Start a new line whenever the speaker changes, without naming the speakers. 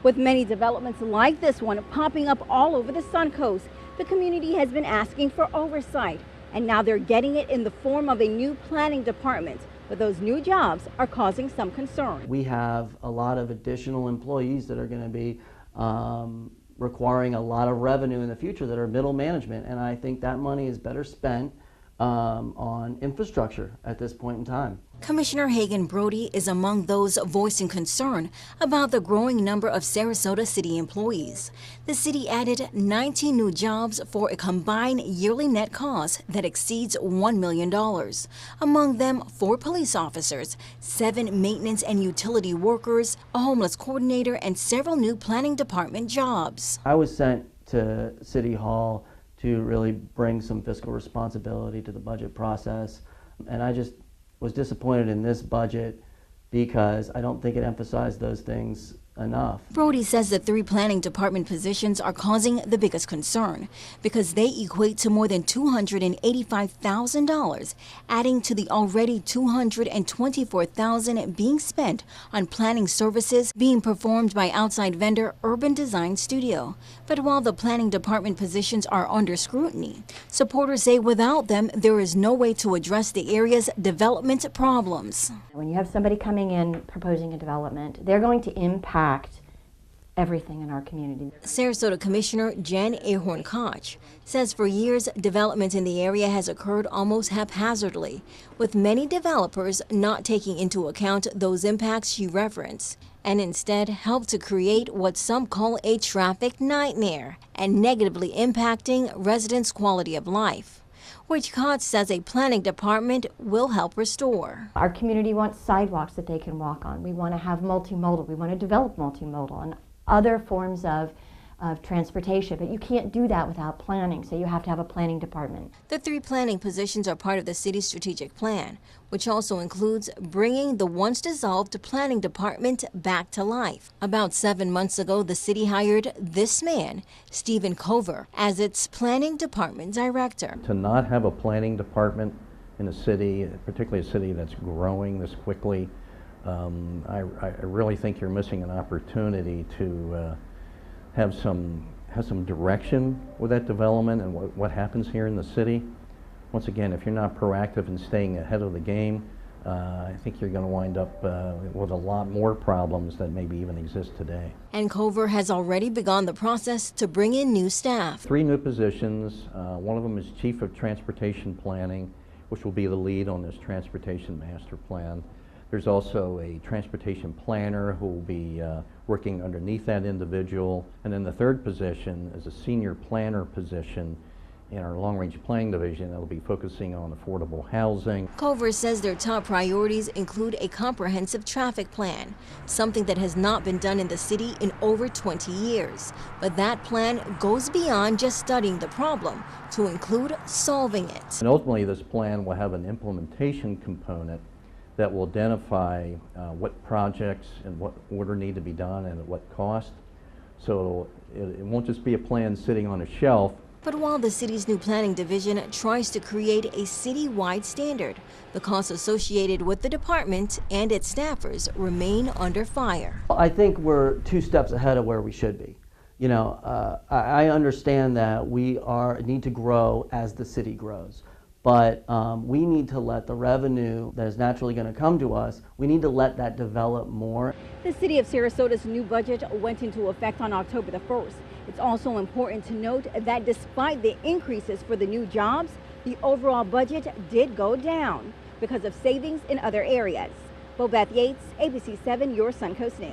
With many developments like this one popping up all over the Suncoast, the community has been asking for oversight, and now they're getting it in the form of a new planning department. But those new jobs are causing some concern.
We have a lot of additional employees that are going to be requiring a lot of revenue in the future that are middle management, and I think that money is better spent on infrastructure at this point in time.
Commissioner Hagan Brody is among those voicing concern about the growing number of Sarasota City employees. The city added 19 new jobs for a combined yearly net cost that exceeds $1 million. Among them, 4 police officers, 7 maintenance and utility workers, a homeless coordinator, and several new planning department jobs.
I was sent to City Hall to really bring some fiscal responsibility to the budget process, and I just was disappointed in this budget because I don't think it emphasized those things enough.
Brody says the 3 planning department positions are causing the biggest concern because they equate to more than $285,000, adding to the already $224,000 being spent on planning services being performed by outside vendor Urban Design Studio. But while the planning department positions are under scrutiny, supporters say without them, there is no way to address the area's development problems.
When you have somebody coming in proposing a development, they're going to impact everything in our community.
Sarasota Commissioner Jan Ahorn Koch says for years development in the area has occurred almost haphazardly, with many developers not taking into account those impacts she referenced, and instead helped to create what some call a traffic nightmare and negatively impacting residents' quality of life, which Koch says a planning department will help restore.
Our community wants sidewalks that they can walk on. We want to have multimodal. We want to develop multimodal and other forms of transportation, but you can't do that without planning, so you have to have a planning department.
The 3 planning positions are part of the city's strategic plan, which also includes bringing the once dissolved planning department back to life. About 7 months ago, the city hired this man, Stephen Cover, as its planning department director.
To not have a planning department in a city, particularly a city that's growing this quickly, I really think you're missing an opportunity to have some direction with that development and what happens here in the city. Once again, if you're not proactive in staying ahead of the game, I think you're going to wind up with a lot more problems that maybe even exist today.
And Cover has already begun the process to bring in new staff. 3
new positions. One of them is Chief of Transportation Planning, which will be the lead on this Transportation Master Plan. There's also a transportation planner who will be working underneath that individual. And then the 3rd position is a senior planner position in our long-range planning division that will be focusing on affordable housing.
Cover says their top priorities include a comprehensive traffic plan, something that has not been done in the city in over 20 years. But that plan goes beyond just studying the problem to include solving it.
And ultimately, this plan will have an implementation component that will identify what projects and what order need to be done and at what cost. So it won't just be a plan sitting on a shelf.
But while the city's new planning division tries to create a city-wide standard, the costs associated with the department and its staffers remain under fire.
I think we're 2 steps ahead of where we should be. You know, I understand that we need to grow as the city grows. But we need to let the revenue that is naturally going to come to us, we need to let that develop more.
The City of Sarasota's new budget went into effect on October the 1st. It's also important to note that despite the increases for the new jobs, the overall budget did go down because of savings in other areas. Bobeth Yates, ABC 7, your Suncoast News.